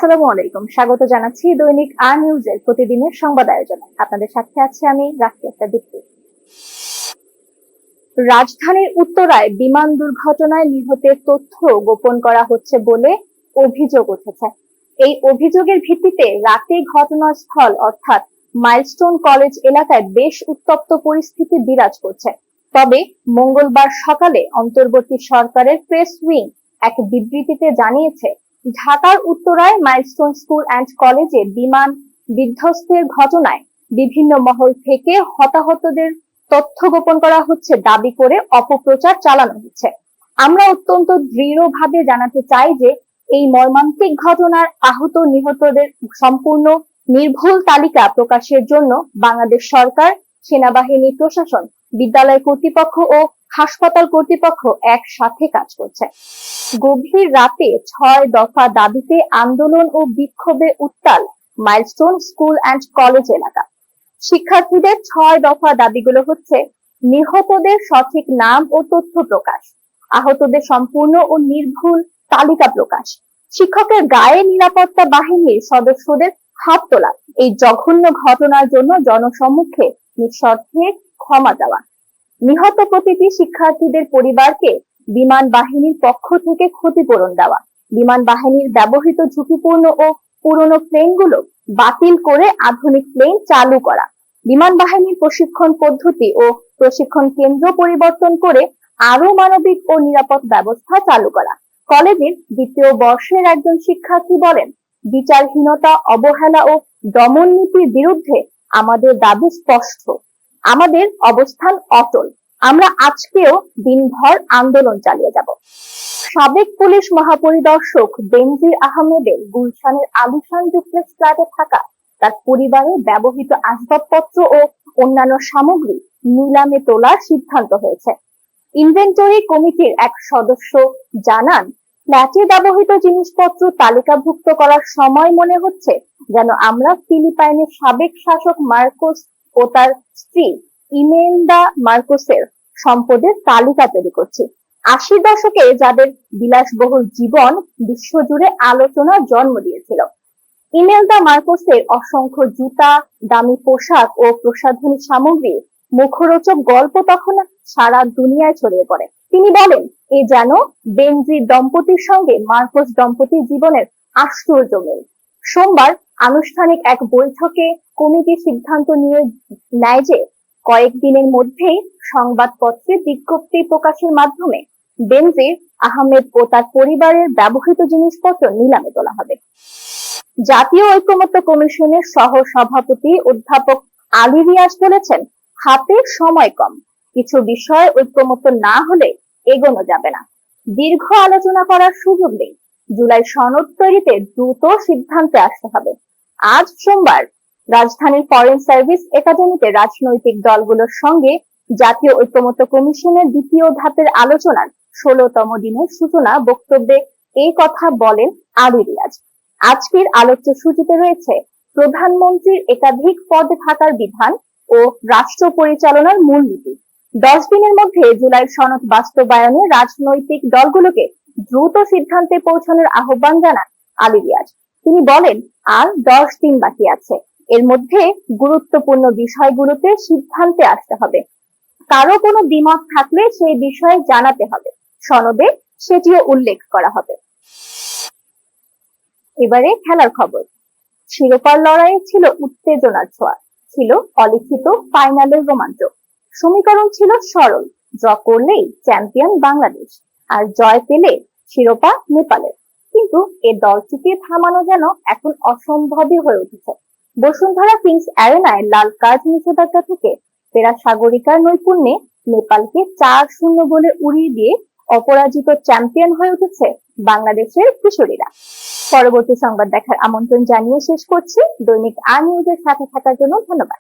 আসসালামু আলাইকুম, স্বাগত জানাচ্ছি দৈনিক আর নিউজের প্রতিদিনের সংবাদ আয়োজনে। আপনাদের সাথে আছি আমি রাফিয়া দীপ্তি। রাজধানীর উত্তরায় বিমান দুর্ঘটনায় নিহতের তথ্য গোপন করা হচ্ছে বলে অভিযোগ উঠেছে। এই অভিযোগের ভিত্তিতে রাতে ঘটনাস্থল অর্থাৎ মাইলস্টোন কলেজ এলাকায় বেশ উত্তপ্ত পরিস্থিতি বিরাজ করছে। তবে মঙ্গলবার সকালে অন্তর্বর্তী সরকারের প্রেস উইং এক বিবৃতিতে জানিয়েছে, ঢাকার উত্তরায় মাইলস্টোন স্কুল অ্যান্ড কলেজে বিমান বিধ্বস্তের ঘটনায় বিভিন্ন মহল থেকে হতাহতদের তথ্য গোপন করা হচ্ছে দাবি করে অপপ্রচার চালানো হচ্ছে। আমরা অত্যন্ত দৃঢ়ভাবে জানাতে চাই যে এই মর্মান্তিক ঘটনার আহত নিহতদের সম্পূর্ণ নির্ভুল তালিকা প্রকাশের জন্য বাংলাদেশ সরকার, সেনাবাহিনী, প্রশাসন, বিদ্যালয় কর্তৃপক্ষ ও হাসপাতাল কর্তৃপক্ষ একসাথে কাজ করছে। গভীর রাতে 6 দফা দাবিতে আন্দোলন ও বিক্ষোভে উত্তাল মাইলস্টোন স্কুল অ্যান্ড কলেজ এলাকা। শিক্ষার্থীদের 6 দফা দাবিগুলো হচ্ছে: নিহতদের সঠিক নাম ও তথ্য প্রকাশ, আহতদের সম্পূর্ণ ও নির্ভুল তালিকা প্রকাশ, শিক্ষকের গায়ে নিরাপত্তা বাহিনীর সদস্যদের হাত তোলা, এই জঘন্য ঘটনার জন্য জনসম্মুখে নিঃশর্তে ক্ষমা চাওয়া, নিহত প্রতিটি শিক্ষার্থীদের পরিবারকে বিমান বাহিনীর পক্ষ থেকে ক্ষতিপূরণ দেওয়া, বিমান বাহিনীর ব্যবহৃত ঝুঁকিপূর্ণ ও পুরনো প্লেনগুলো বাতিল করে আধুনিক প্লেন চালু করা, বিমান বাহিনীর প্রশিক্ষণ পদ্ধতি ও প্রশিক্ষণ কেন্দ্র পরিবর্তন করে আরো মানবিক ও নিরাপদ ব্যবস্থা চালু করা। কলেজের দ্বিতীয় বর্ষের একজন শিক্ষার্থী বলেন, বিচারহীনতা, অবহেলা ও দমন নীতির বিরুদ্ধে আমাদের দাবি স্পষ্ট, আমাদের অবস্থান অটল, আমরা আজকেও দিনভর আন্দোলন চালিয়ে যাব। সাবেক পুলিশ মহাপরিদর্শক বেনজির আহমেদের গুলশানের আলিশান ডুপ্লেক্স ফ্ল্যাটে থাকা তার পরিবারের ব্যবহৃত আসবাবপত্র ও অন্যান্য সামগ্রী নিলামে তোলার সিদ্ধান্ত হয়েছে। ইনভেন্টরি কমিটির এক সদস্য জানান, ফ্ল্যাটে ব্যবহৃত জিনিসপত্র তালিকাভুক্ত করার সময় মনে হচ্ছে যেন আমরা ফিলিপাইনের সাবেক শাসক মার্কোস ও তার স্ত্রী ইমেলদা মার্কোসের সম্পদের তালিকা তৈরি করছি। 80 দশকে যাদের বিলাসবহুল জীবন বিশ্বজুড়ে আলোচনার জন্ম দিয়েছিল। ইমেলদা মার্কোসের অসংখ্য জুতা, দামি পোশাক ও প্রসাধনী সামগ্রী, মুখরোচক গল্প তখন সারা দুনিয়ায় ছড়িয়ে পড়ে। তিনি বলেন, এ যেন বেনজির দম্পতির সঙ্গে মার্কোস দম্পতির জীবনের আশ্চর্য মিল। সোমবার আনুষ্ঠানিক এক বৈঠকে কমিটি সিদ্ধান্ত নেয় যে কয়েকদিনের মধ্যেই সংবাদপত্রে বিজ্ঞপ্তি প্রকাশের মাধ্যমে বেনজির আহমেদ ও তার পরিবারের ব্যবহৃত জিনিসপত্র নিলামে তোলা হবে। জাতীয় ঐকমত্য কমিশনের সহ সভাপতি অধ্যাপক আলী রিয়াজ বলেছেন, হাতে সময় কম, কিছু বিষয় ঐকমত্য না হলে এগোনো যাবে না, দীর্ঘ আলোচনা করার সুযোগ নেই, জুলাই সনদ তৈরিতে দ্রুত সিদ্ধান্তে আসতে হবে। আজ সোমবার রাজধানীর ফরেন সার্ভিস একাডেমিতে রাজনৈতিক দলগুলোর সঙ্গে জাতীয় ঐকমত্য কমিশনের দ্বিতীয় ধাপের আলোচনার 16তম দিনের সূচনা বক্তব্যে এই কথা বলেন আলী রিয়াজ। আজকের আলোচ্য সূচিতে রয়েছে প্রধানমন্ত্রীর একাধিক পদে থাকার বিধান ও রাষ্ট্র পরিচালনার মূলনীতি। 10 দিনের মধ্যে জুলাই সনদ বাস্তবায়নে রাজনৈতিক দলগুলোকে দ্রুত সিদ্ধান্তে পৌঁছানোর আহ্বান জানান আলী রিয়াজ। তিনি বলেন, আর 10 দিন বাকি আছে, এর মধ্যে গুরুত্বপূর্ণ বিষয়গুলোতে সিদ্ধান্তে আসতে হবে। কারো কোনো দ্বিমত থাকলে সেই বিষয়ে জানাতে হবে, সনদে সেটিও উল্লেখ করা হবে। এবারে খেলার খবর। শিরোপার লড়াইয়ে ছিল উত্তেজনার ছোঁয়া, ছিল অলিখিত ফাইনালের রোমাঞ্চ। সমীকরণ ছিল সরল, ড্র করলেই চ্যাম্পিয়ন বাংলাদেশ, আর জয় পেলে শিরোপা নেপালের। কিন্তু এ দলটিকে থামানো যেন এখন অসম্ভবই হয়ে উঠেছে। বসুন্ধরা কিংস অ্যারেনায় লাল কার্ড নিষেধাজ্ঞা থেকে ফেরা সাগরিকার নৈপুণ্যে নেপালকে 4-0 গোলে উড়িয়ে দিয়ে অপরাজিত চ্যাম্পিয়ন হয়ে উঠেছে বাংলাদেশের কিশোরীরা। পরবর্তী সংবাদ দেখার আমন্ত্রণ জানিয়ে শেষ করছি। দৈনিক আর নিউজের সাথে থাকার জন্য ধন্যবাদ।